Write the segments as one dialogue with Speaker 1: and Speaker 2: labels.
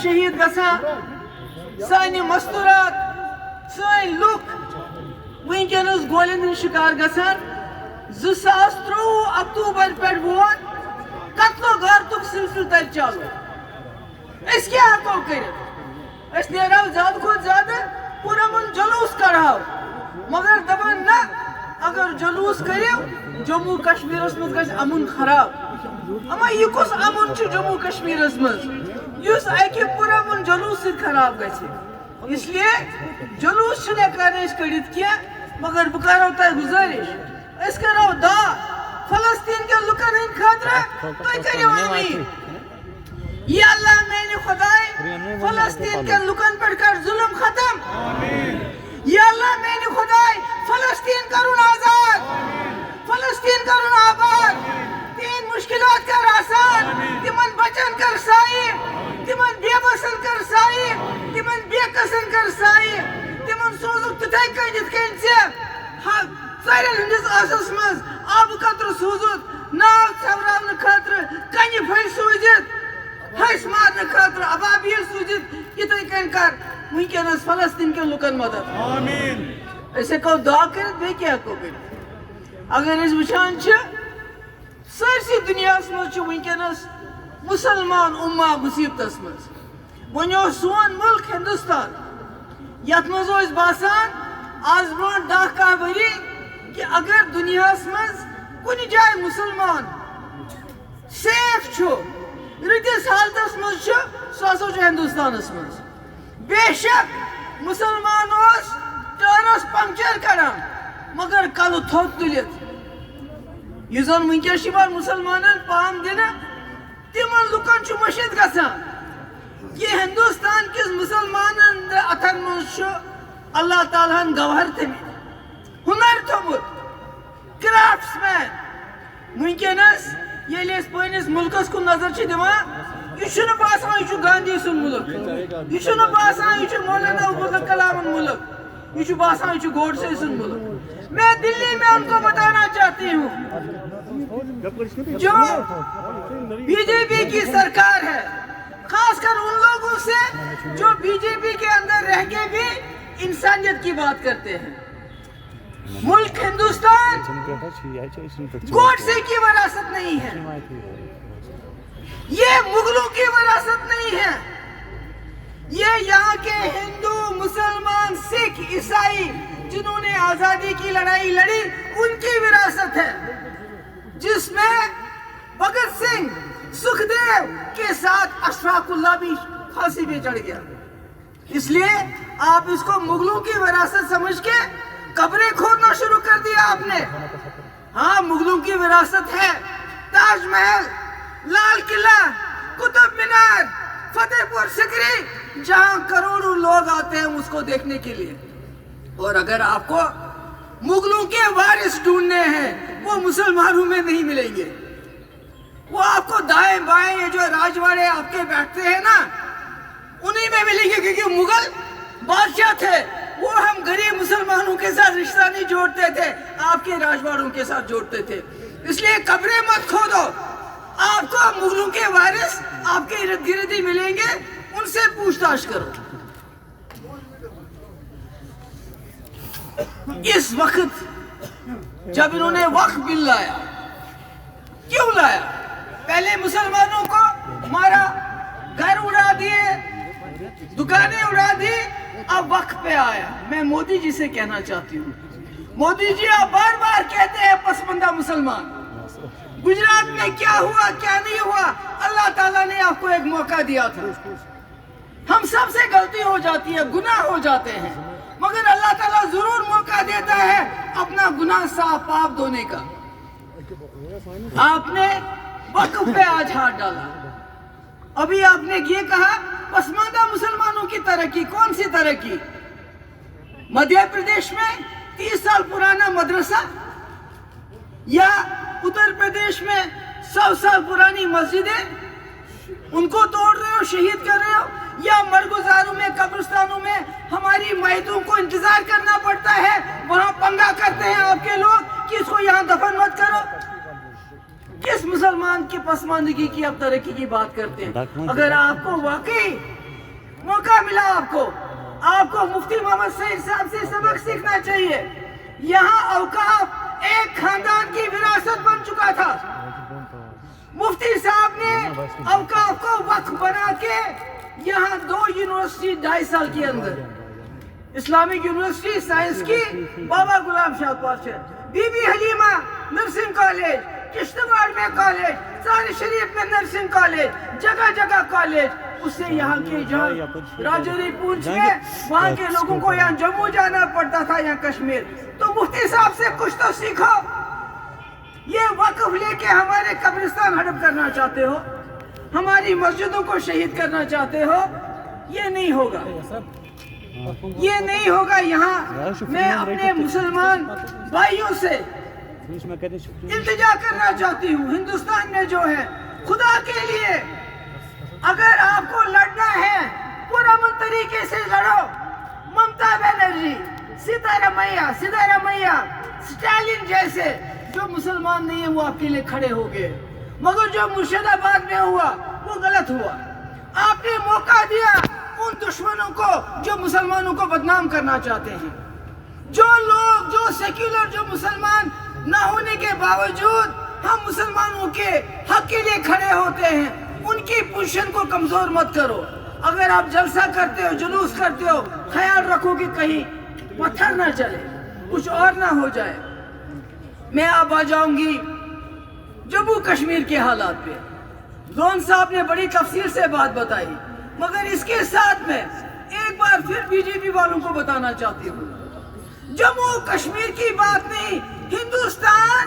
Speaker 1: شہید گژھان سانہِ مستورات سٲنۍ لُکھ وٕنکٮ۪نس گولٮ۪ن ہٕنٛدۍ شِکار گژھان 2023 اکتوبر پٮ۪ٹھ ووت قتل و غارتُک سلسلہٕ تَتہِ چالو أسۍ کیٛاہ ہٮ۪کو کٔرِتھ أسۍ نیرہو زیادٕ کھۄتہٕ زیادٕ پُرامن جلوٗس کڑہو مگر دپان نہ اگر جلوٗس کٔرِو جموں کشمیٖرس منٛز گژھِ امُن خراب اما یہِ کُس امُن چھُ جموں کشمیٖرس منٛز یُس اکہِ پُرامن جلوٗس سۭتۍ خراب گژھِ اس لیے جلوٗس چھِنہٕ ہٮ۪کان أسۍ کٔڑِتھ کینٛہہ مگر بہٕ کرو تۄہہِ گُزٲرِش أسۍ کرو دعا فلسطیٖن کٮ۪ن لُکن ہٕنٛدۍ خٲطرٕ تُہۍ کٔرِو آمیٖن یا اللہ میانہِ خۄداے فلسطیٖن کٮ۪ن لُکن پٮ۪ٹھ کر ظُلم ختم یا اللہ میانہِ خۄداے فلسطیٖن کرُن آزاد فلسطیٖن کرُن آباد تِہنٛدۍ مُشکِلات کر آسان تِمن بچن کر سایہِ تِمن بے بسن کر سایہِ تِمن بے قصن کر سایہِ تِمن سوزُکھ تِتھے کٔنۍ یِتھ کٔنۍ ژےٚ ژرٮ۪ن ہٕنٛدِس ٲسس منٛز آبہٕ قطرٕ سوٗزُتھ ناو ژھٮ۪وراونہٕ خٲطرٕ کنہِ پھٔلۍ سوٗزِتھ ہسۍ مارنہٕ خٲطرٕ ابابیٖل سوٗزِتھ یِتھے کٔنۍ کر وٕنکٮ۪نس فلسطیٖن کٮ۪ن لُکن مدد أسۍ ہٮ۪کو دعا کٔرِتھ بیٚیہِ کیٛاہ ہٮ۪کو کٔرِتھ اگر أسۍ وٕچھان چھِ سٲرسٕے دُنیاہس منٛز چھُ وٕنکٮ۪نس مُسلمان اُمہ مُصیبتس منٛز وۄنۍ اوس سون مُلک ہندوستان یتھ منٛز اوس باسان آز برونٛٹھ 10-11 ؤری کہِ اگر دُنیاہس منٛز کُنہِ جایہِ مُسلمان سیف چھُ رٕتِس حالتس منٛز چھُ سُہ ہسا چھُ ہندوستانس منٛز بے شک مُسلمان اوس ٹٲرس پنکچر کران مگر کلہٕ تھوٚد تُلِتھ یُس زن وٕنکٮ۪س چھُ یِوان مُسلمانن پام دِنہٕ تِمن لُکن چھُ مٔشِد گژھان کہِ ہندوستان کِس مُسلمانن اتھن منٛز چھُ اللہ تعالیٰ ہن گوہر تھٲمٕتۍ ہُنر تھوٚمُت کرافٹس مین وٕنکٮ۪نس ییٚلہِ أسۍ پننِس مُلکس کُن نظر چھِ دِوان یہِ چھُنہٕ باسان یہِ چھُ گاندھی سُنٛد مُلک یہِ چھُنہٕ باسان یہِ چھُ مولانا ابوالفضل کلامن مُلک یہِ چھُ باسان یہِ چھُ گوڈسے سُنٛد مُلک میں دلی میں ان کو بتانا چاہتی ہوں جو بی جے پی کی سرکار ہے خاص کر ان لوگوں سے جو بی جے پی کے اندر رہ کے بھی انسانیت کی بات کرتے ہیں ملک ہندوستان گوڈسے کی وراثت نہیں ہے یہ مغلوں کی وراثت نہیں ہے یہ یہاں کے ہندو مسلمان سکھ عیسائی جنہوں نے آزادی کی لڑائی لڑی ان کی وراثت ہے جس میں بھگت سنگھ سکھ دیو کے ساتھ اشفاق اللہ بھی پھانسی پہ چڑھ گیا اس لیے آپ اس کو مغلوں کی وراثت سمجھ کے قبریں کھودنا شروع کر دیا آپ نے ہاں مغلوں کی وراثت ہے تاج محل لال قلعہ قطب مینار فتح پور سکری جہاں کروڑوں لوگ آتے ہیں اس کو دیکھنے کے لیے اور اگر آپ کو مغلوں کے وارث ڈھونڈنے ہیں وہ مسلمانوں میں نہیں ملیں گے وہ آپ کو دائیں بائیں یہ جو راجواڑے آپ کے بیٹھتے ہیں نا انہی میں ملیں گے کیونکہ مغل بادشاہ تھے وہ ہم غریب مسلمانوں کے ساتھ رشتہ نہیں جوڑتے تھے آپ کے راجواڑوں کے ساتھ جوڑتے تھے اس لیے قبریں مت کھودو آپ کو مغلوں کے وارث آپ کے ارد گرد ہی ملیں گے ان سے پوچھ تاچھ کرو اس وقت جب انہوں نے وقف بل لایا کیوں لایا پہلے مسلمانوں کو مارا گھر اڑا دیے دکانیں اڑا دی اب وقت پہ آیا میں مودی جی سے کہنا چاہتی ہوں مودی جی آپ بار بار کہتے ہیں پسماندہ مسلمان گجرات میں کیا ہوا کیا نہیں ہوا اللہ تعالیٰ نے آپ کو ایک موقع دیا تھا ہم سب سے غلطی ہو جاتی ہے گناہ ہو جاتے ہیں مگر اللہ تعالیٰ ضرور موقع دیتا ہے اپنا گناہ صاف پاپ دھونے کا آپ نے وقف پہ آج ہاتھ ڈالا ابھی آپ نے یہ کہا پسماندہ مسلمانوں کی ترقی کون سی ترقی مدھیہ پردیش میں 30 سال پرانا مدرسہ یا اتر پردیش میں 100 سال پرانی مسجدیں ان کو توڑ رہے ہو شہید کر رہے ہو یا مرگزاروں میں قبرستانوں میں ہماری میتوں کو انتظار کرنا پڑتا ہے وہاں پنگا کرتے ہیں آپ کے لوگ کہ اس کو یہاں دفن مت کرو کس مسلمان کی پسماندگی کی آپ ترقی کی بات کرتے ہیں اگر آپ کو واقعی موقع ملا آپ کو مفتی محمد سعید صاحب سے سبق سیکھنا چاہیے. یہاں اوقاف ایک خاندان کی وراثت بن چکا تھا. مفتی صاحب نے اوقاف کو وقف بنا کے یہاں 2 یونیورسٹی 2.5 سال کے اندر، اسلامک یونیورسٹی سائنس کی بابا غلام شاہ پارشد، بی بی حلیمہ نرسنگ کالج، کشتواڑ میں کالج، سارے شریف میں نرسنگ کالج، جگہ جگہ کالج. اس سے یہاں کے جہاں راجوری پونچھ میں وہاں کے لوگوں کو یہاں جموں جانا پڑتا تھا، یہاں کشمیر. تو مفتی صاحب سے کچھ تو سیکھو. یہ وقف لے کے ہمارے قبرستان ہڑپ کرنا چاہتے ہو، ہماری مسجدوں کو شہید کرنا چاہتے ہو، یہ نہیں ہوگا، یہ نہیں ہوگا. یہاں میں اپنے مسلمان بھائیوں سے التجا کرنا چاہتی ہوں، ہندوستان میں جو ہے، خدا کے لیے اگر آپ کو لڑنا ہے پرامن طریقے سے لڑو. ممتا بنرجی، سدھارمیا، اسٹالن جیسے جو مسلمان نہیں ہے وہ آپ کے لیے کھڑے ہو گئے، مگر جو مرشد آباد میں ہوا وہ غلط ہوا. آپ نے موقع دیا ان دشمنوں کو جو مسلمانوں کو بدنام کرنا چاہتے ہیں. جو لوگ جو سیکولر، جو مسلمان نہ ہونے کے باوجود ہم مسلمانوں کے حق کے لیے کھڑے ہوتے ہیں، ان کی پوزیشن کو کمزور مت کرو. اگر آپ جلسہ کرتے ہو، جلوس کرتے ہو، خیال رکھو کہ کہیں پتھر نہ چلے، کچھ اور نہ ہو جائے. میں اب آ جاؤں گی جموں کشمیر کے حالات پہ. زون صاحب نے بڑی تفصیل سے بات بتائی، مگر اس کے ساتھ میں ایک بار پھر بی جے پی والوں کو بتانا چاہتی ہوں، جموں کشمیر کی بات نہیں، ہندوستان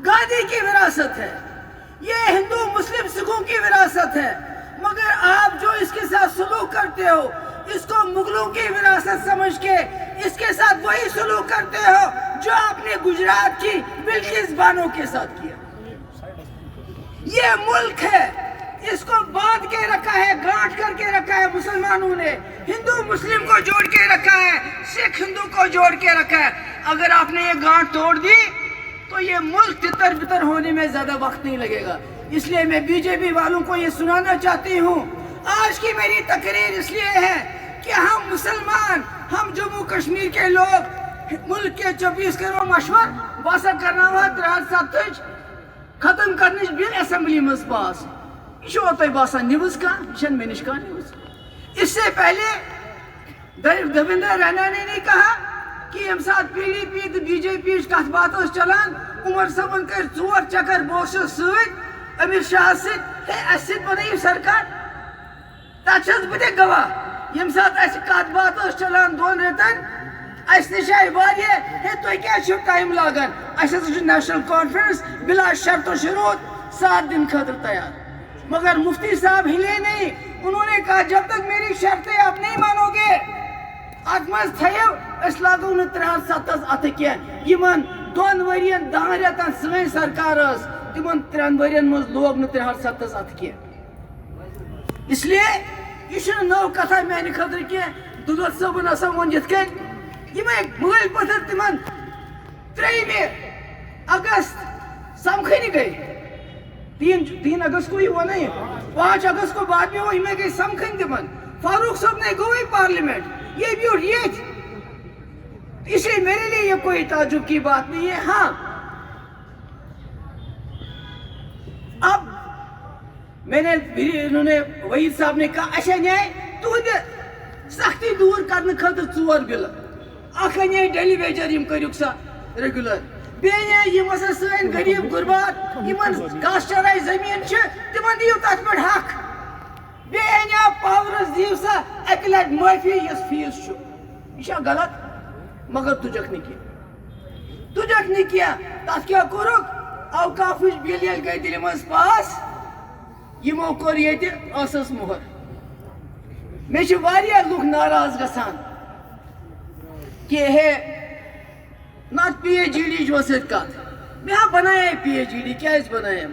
Speaker 1: گاندھی کی وراثت ہے، یہ ہندو مسلم سکھوں کی وراثت ہے. مگر آپ جو اس کے ساتھ سلوک کرتے ہو، اس کو مغلوں کی وراثت سمجھ کے اس کے ساتھ وہی سلوک کرتے ہو جو آپ نے گجرات کی بلقیس بانو کے ساتھ کیا. یہ ملک ہے، اس کو باندھ کے رکھا ہے، گانٹھ کر کے رکھا ہے مسلمانوں نے، ہندو مسلم کو جوڑ کے رکھا ہے، سکھ ہندو کو جوڑ کے رکھا ہے. اگر آپ نے یہ گانٹھ توڑ دی تو یہ ملک تتر بتر ہونے میں زیادہ وقت نہیں لگے گا. اس لیے میں بی جے پی والوں کو یہ سنانا چاہتی ہوں، آج کی میری تقریر اس لیے ہے کہ ہم مسلمان، ہم جموں کشمیر کے لوگ ملک کے 24 کروڑ مشور باسا کرنا ہوا 370 ختم کرنے بل اسمبلی مز پاس. یہ تھی باسان نیوز کا میں نش نیوز. اس سے پہلے دیویندر رینا نے نہیں کہا کہ یم سات پی ڈی پی تو بی جے پی کت بات چلان، عمر صاحبن کر 4 چکر بوسو ست امیر شاہ ست بنائیو سرکار. تک بہ گواہ یم سات کت بات چلان 2 ریتن اس نش آئی واریاہ ہے تھی کیا ٹائم لاگان. نیشنل کانفرنس بلا شرط و شروط 7 دن خاطر تیار. مگر مفتی صاحب ہلے نہیں، انہوں نے کہا جب تک میری شرطیں آپ نہیں مانو گے ات مز تھو اس لاگو نا 370 ات کی. یمن 2 ورین 10 ریتن سن سرکار تمن 3 ورین مز لوگ نا 370 ات کی. اس لیے یہ نو کتھا میانہ خاطر کی. دولت صاحبن ہسا ون یت کن یم مل پتھر تمن 3 اگست سمکھنی گئی. 3 اگست کو ہی ہوا نہیں، 5 اگست کو بعد میں وہ ہمیں گئی سمکھن تمن. فاروق صاحب نے گوئی پارلیمنٹ، یہ بھی اور یہ تھی. اس لیے میرے لیے یہ کوئی تعجب کی بات نہیں ہے. ہاں اب میں نے انہوں نے وحید صاحب نے کہا اچھا نیائے تہد سختی دور کرنے خاطر 4 بل. اخ نیائے ڈیلی ویجر یم کریوک سا ریگولر، بیٚیہِ یم ہسا سٲنۍ غریب غربات یمن کاشترائی زمین تمن دیو تتھ پٮ۪ٹھ حق. بیٚیہِ انیو پاورس دیو سا اکہِ لٹہِ معافی یس فیس چھُ. یہ چھا غلط؟ مگر تجھک نہٕ کینٛہہ. تتھ کیٛاہ کوٚرُکھ؟ اوقافٕچ بل ییٚلہِ گٔے دِلہِ منٛز پاس یمو کوٚر ییٚتہِ ٲسس مۄہر. مےٚ چھِ واریاہ لُکھ ناراض گژھان کہ ہے نت پی ایچ ڈی ٲس ییٚتہِ کتھ. مےٚ ہا بنایے پی ایچ ڈی. کیٛازِ بنایَم؟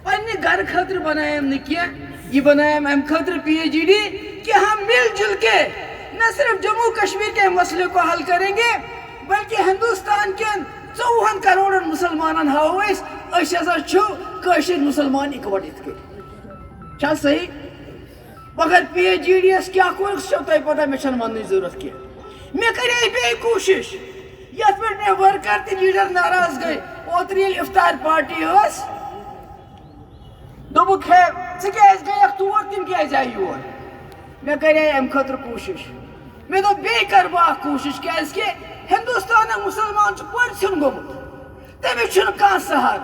Speaker 1: پننہِ گرٕ خٲطرٕ بنایَم نہٕ کینٛہہ، یہ بنایَم امہِ خٲطرٕ پی ایچ ڈی کہ ہم مل جل کے نہ صرف جموں کشمیر کے مسئلے کو حل کریں گے بلکہ ہندوستان کے 54 کروڑ مسلمانن ہاو اس ہسا چھو کٲشِر مسلمان اکوٹ یِتھ کٔنۍ. چھا صحیح؟ مگر PGDS کیا کوئی تہ پتہ مے چھن وننٕچ ضرورت کی مے کرے بے کوشش یتھ پہ مے ورکر تہ لیڈر ناراض گئی اوتر ییٚلہِ افطار پارٹی ٲس دوٚپُکھ ہے ژٕ کیٛازِ گٔیَکھ تور تِم کیٛازِ آیہِ یور مے کرے امہِ خٲطرٕ کوٗشش مے دوٚپ بیٚیہِ کرٕ بہٕ اکھ کوٗشش کیٛازِکہِ ہندوستانُک مُسلمان چھُ پٔرژھُن گوٚمُت تٔمِس چھُنہٕ کانٛہہ سہارٕ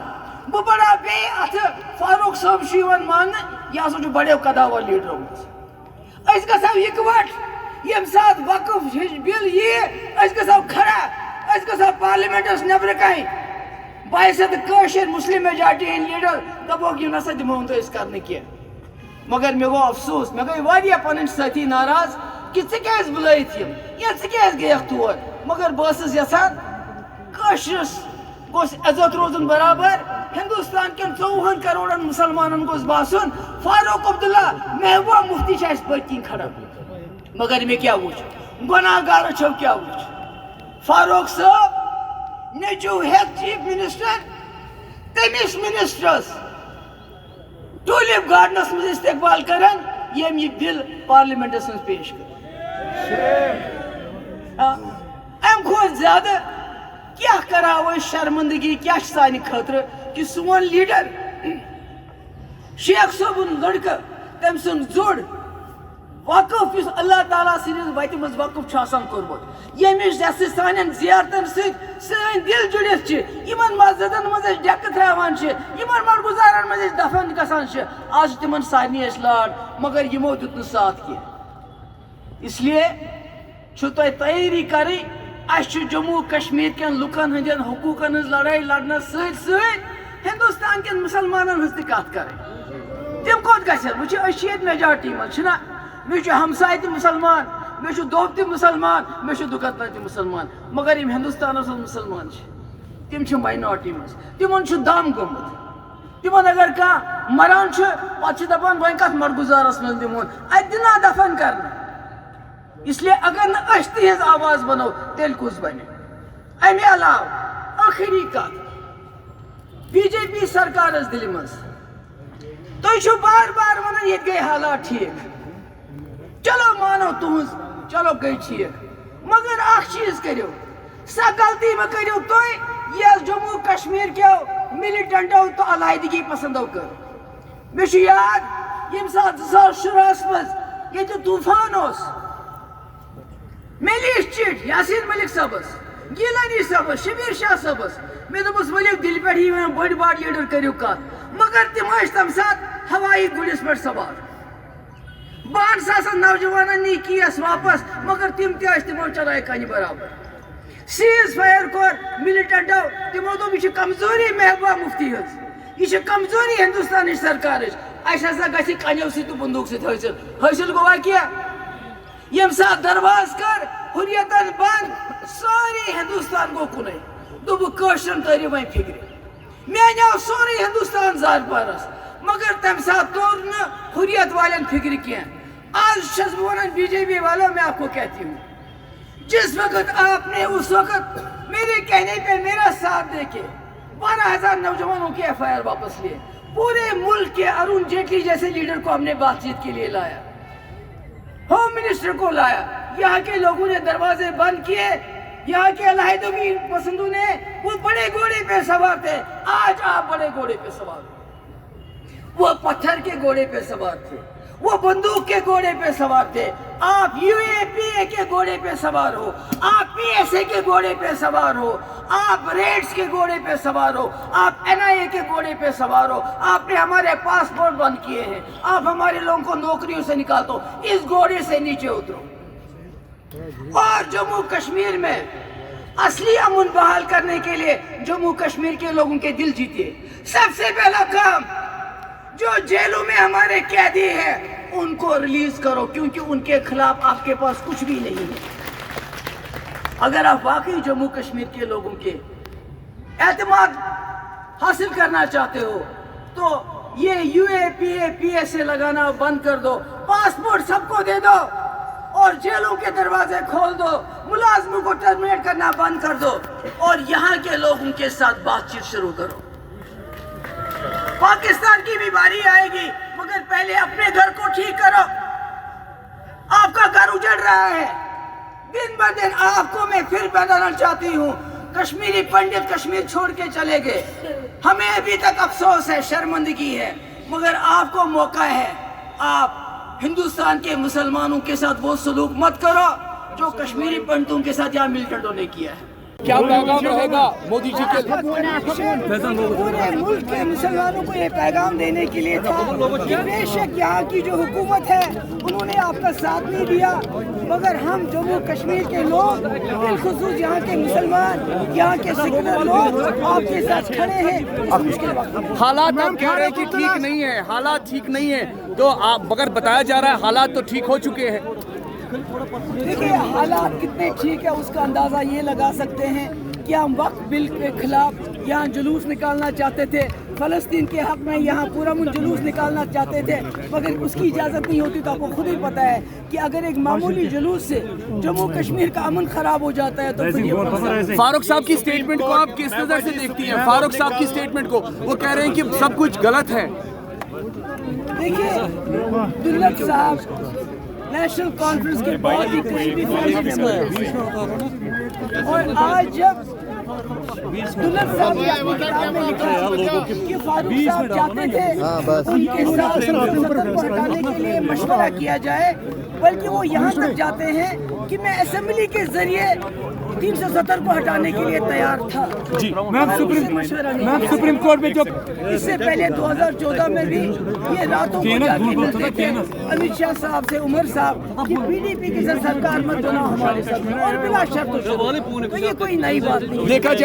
Speaker 1: بہٕ بڑاو بیٚیہِ اتھٕ فاروق صٲب چھُ یِوان ماننہٕ یہِ ہسا چھُ بڑیو قداور لیڈرو منٛز أسۍ گژھو اِکوٹ ییٚمہِ ساتہٕ وقف ہِش بِل یِیہِ أسۍ گژھو کھڑا أسۍ گژھو پارلِمنٹس نٮ۪برٕ کنہِ باعثت کٲشِر مسلم میجارٹی ہٕنٛدۍ لیڈر دپوکھ یِم نسا دِمو نہٕ أسۍ کرنہٕ کینٛہہ مگر مےٚ گوٚو افسوس مےٚ گٔے واریاہ پنٕنۍ سٲتھی ناراض کہ ژٕ کیٛازِ بُلٲیِتھ یِم یا ژٕ کیٛازِ گٔیَکھ تور مگر بہٕ ٲسٕس یژھان کٲشرِس گوٚژھ عزت روزُن برابر ہندوستان کٮ۪ن 24 کروڑن مسلمانن گوٚژھ باسُن فاروق عبداللہ محبوبہ مفتی چھِ اَسہِ پٔتۍ کِنۍ کھڑا مگر مےٚ کیٛاہ وٕچھ گۄناہ گارو چھو کیٛاہ وٕچھ فاروق صٲب نیٚچوٗ ہٮ۪تھ چیف منسٹر تٔمِس منسٹرس ٹوٗلِپ گارڈنس منٛز استقبال کران ییٚمۍ یہِ بِل پارلِمنٹس منٛز پیش کٔر امہِ کھۄتہٕ زیادٕ کیٛاہ کراو أسۍ شرمندگی کیٛاہ چھِ سانہِ خٲطرٕ کہِ سون لیڈر شیخ صٲبُن لڑکہٕ تٔمۍ سُنٛد زُر وقف یُس اللہ تعالیٰ سٕنٛدِس وتہِ منٛز وقف چھُ آسان کوٚرمُت ییٚمِچ یۄس سانٮ۪ن زیارتن سۭتۍ سٲنۍ دِل جُڑِتھ چھِ یِمن مسجدن منٛز أسۍ ڈٮ۪کہٕ ترٛاوان چھِ یِمن مڑگُزارن منٛز أسۍ دفن گژھان چھِ آز چھِ تِمن سارنٕے أسۍ لاڈ مگر یِمو دیُت نہٕ ساتھ کینٛہہ اس لیے چھُ تۄہہِ تیٲری کرٕنۍ اَسہِ چھُ جموں کشمیٖر کٮ۪ن لُکن ہٕنٛدٮ۪ن حقوٗقن ہٕنٛز لڑٲے لڑنس سۭتۍ سۭتۍ ہندوستان کٮ۪ن مُسلمانن ہٕنٛز تہِ کتھ کرٕنۍ تِم کوٚت گژھن وٕچھِو أسۍ چھِ ییٚتہِ میجارٹی منٛز چھِنہ مےٚ چھُ ہمساے تہِ مُسلمان مےٚ چھُ دوٚب تہِ مُسلمان مےٚ چھُ دُکتنا تہِ مُسلمان مگر یِم ہندوستانس منٛز مُسلمان چھِ تِم چھِ ماینارٹی منٛز تِمن چھُ دم گوٚمُت تِمن اگر کانٛہہ مران چھُ پتہٕ چھِ دپان وۄنۍ کتھ مڑگُزارس منٛز دِمون اتہِ دِنا دفن کرنہٕ اس لیے اگر نہٕ أسۍ تِہنٛز آواز بنو تیٚلہِ کُس بنہِ امہِ علاوٕ ٲخری کتھ BJP سرکارس دِلہِ منٛز تُہۍ چھِو بار بار ونان ییٚتہِ گٔے حالات ٹھیٖک چلو مانو تُہنٛز چلو گٔے ٹھیٖک مگر اکھ چیٖز کٔرِو سۄ غلطی مہ کٔرِو تُہۍ یۄس جموں کشمیٖر کیو مِلِٹنٹو تہٕ علاحدگی پسندو کٔر مےٚ چھُ یاد ییٚمہِ ساتہٕ 2016 منٛز ییٚتہِ طوٗفان اوس مےٚ لیٖچھ چِٹھۍ یاسیٖن مٔلِک صٲبس گیٖلانی صٲبس شبیٖر شاہ صٲبس مےٚ دوٚپُس ؤلِو دِلہِ پٮ۪ٹھ یِوان بٔڑۍ بار لیٖڈر کٔرِو کتھ مگر تِم ٲسۍ تمہِ ساتہٕ ہوایی گُرِس پٮ۪ٹھ سوار 12,000 نوجوانن نی کیس واپس مگر تِم تہِ ٲسۍ تِمو چلایہِ کنہِ برابر سیٖز فایر کوٚر مِلِٹنٹو تِمو دوٚپ یہِ چھِ کمزوری محبوبہ مفتی ہٕنٛز یہِ چھِ کمزوری ہندوستانٕچ سرکارٕچ اَسہِ ہسا گژھِ کنیو سۭتۍ تہٕ بندوٗق سۭتۍ حٲصِل گوٚوا کینٛہہ ییٚمہِ ساتہٕ درواز کٔر حُریتن بنٛد سورُے ہندوستان گوٚو کُنُے دوٚپُکھ کٲشرٮ۪ن تٲرِو وۄنۍ فِکرِ مےٚ اَنیو سورُے ہندوستان زارپارس مگر تمہِ ساتہٕ توٚر نہٕ حُریت والٮ۪ن فِکرِ کینٛہہ آج چھس بہٕ ونان BJP والو میں آپ کو کہتی ہوں جس وقت آپ نے اس وقت میرے کہنے پہ میرا ساتھ دے کے 12,000 نوجوانوں کے FIR واپس لیے پورے ملک کے ارون جیٹلی جیسے لیڈر کو ہم نے بات چیت کے لیے لایا ہوم منسٹر کو لایا یہاں کے لوگوں نے دروازے بند کیے یہاں کے علاحدگی پسندوں نے وہ بڑے گھوڑے پہ سوار تھے آج آپ بڑے گھوڑے پہ سوار ہو وہ پتھر کے گھوڑے پہ سوار تھے وہ بندوق کے گھوڑے پہ سوار تھے آپ UAPA کے گھوڑے پہ سوار ہو آپ PSA کے گھوڑے پہ سوار ہو آپ ریڈز کے گھوڑے پہ سوار ہو آپ NIA کے گھوڑے پہ سوار ہو آپ نے ہمارے پاسپورٹ بند کیے ہیں آپ ہمارے لوگوں کو نوکریوں سے نکال دو اس گھوڑے سے نیچے اترو اور جموں کشمیر میں اصلی امن بحال کرنے کے لیے جموں کشمیر کے لوگوں کے دل جیتے سب سے پہلا کام جو جیلوں میں ہمارے قیدی ہیں ان کو ریلیز کرو کیونکہ ان کے خلاف آپ کے پاس کچھ بھی نہیں ہے اگر آپ واقعی جموں کشمیر کے لوگوں کے اعتماد حاصل کرنا چاہتے ہو تو یہ UAPA PSA لگانا بند کر دو پاسپورٹ سب کو دے دو اور جیلوں کے دروازے کھول دو ملازموں کو ٹرمینیٹ کرنا بند کر دو اور یہاں کے لوگوں کے ساتھ بات چیت شروع کرو پاکستان کی بھی باری آئے گی مگر پہلے اپنے گھر کو ٹھیک کرو چڑھ رہا ہے. دن بہ دن آپ کو میں پھر بتانا چاہتی ہوں, کشمیری پنڈت کشمیر چھوڑ کے چلے گئے. ہمیں ابھی تک افسوس ہے, شرمندگی ہے, مگر آپ کو موقع ہے. آپ ہندوستان کے مسلمانوں کے ساتھ وہ سلوک مت کرو جو کشمیری پنڈتوں کے ساتھ یہاں مل کر نے کیا ہے.
Speaker 2: کیا پیغام رہے گا مودی جی کے؟
Speaker 3: پورے ملک کے مسلمانوں کو یہ پیغام دینے کے لیے تھا کہ بے شک یہاں کی جو حکومت ہے انہوں نے آپ کا ساتھ نہیں دیا, مگر ہم جموں کشمیر کے لوگ, بالخصوص یہاں کے مسلمان, یہاں کے سیکولر لوگ آپ کے ساتھ کھڑے ہیں اس مشکل وقت میں.
Speaker 2: حالات آپ کہہ رہے ہیں کہ ٹھیک نہیں ہے, حالات ٹھیک نہیں ہیں, تو آپ مگر بتایا جا رہا ہے حالات تو ٹھیک ہو چکے ہیں.
Speaker 3: دیکھیے حالات کتنے ٹھیک ہے اس کا اندازہ یہ لگا سکتے ہیں کہ ہم وقت بل کے خلاف یہاں جلوس نکالنا چاہتے تھے, فلسطین کے حق میں یہاں پورا ملک جلوس نکالنا چاہتے تھے, مگر اس کی اجازت نہیں ہوتی. تو آپ کو خود ہی پتہ ہے کہ اگر ایک معمولی جلوس سے جموں کشمیر کا امن خراب ہو جاتا ہے تو پھر یہ
Speaker 2: فاروق صاحب کی اسٹیٹمنٹ کو آپ کس نظر سے دیکھتی ہیں؟ فاروق صاحب کی اسٹیٹمنٹ کو وہ کہہ رہے ہیں کہ سب کچھ غلط ہے.
Speaker 3: دیکھیے دلت صاحب نیشنل کانفرنس کے بہت ہی قریبی فیملی ممبر ہیں, اور آج جب دلت صاحب نے اپنی کتاب میں لکھا کہ فاروق صاحب چاہتے تھے ان کے ساتھ 370 کو ہٹانے کے لیے مشورہ کیا جائے, بلکہ وہ یہاں تک جاتے ہیں کہ میں اسمبلی کے ذریعے 370 کو ہٹانے کے لیے تیار تھا.
Speaker 2: جی
Speaker 3: سپریم کورٹ میں جو اس سے پہلے 2014 میں بھی یہ راتوں کو جا کے ملتے تھے امت شاہ صاحب سے, عمر صاحب کہ پی ڈی پی کی سرکار مت بناؤ ہمارے ساتھ, اور بلا شرط و شروط. تو یہ کوئی نئی بات نہیں.
Speaker 2: دیکھا جائے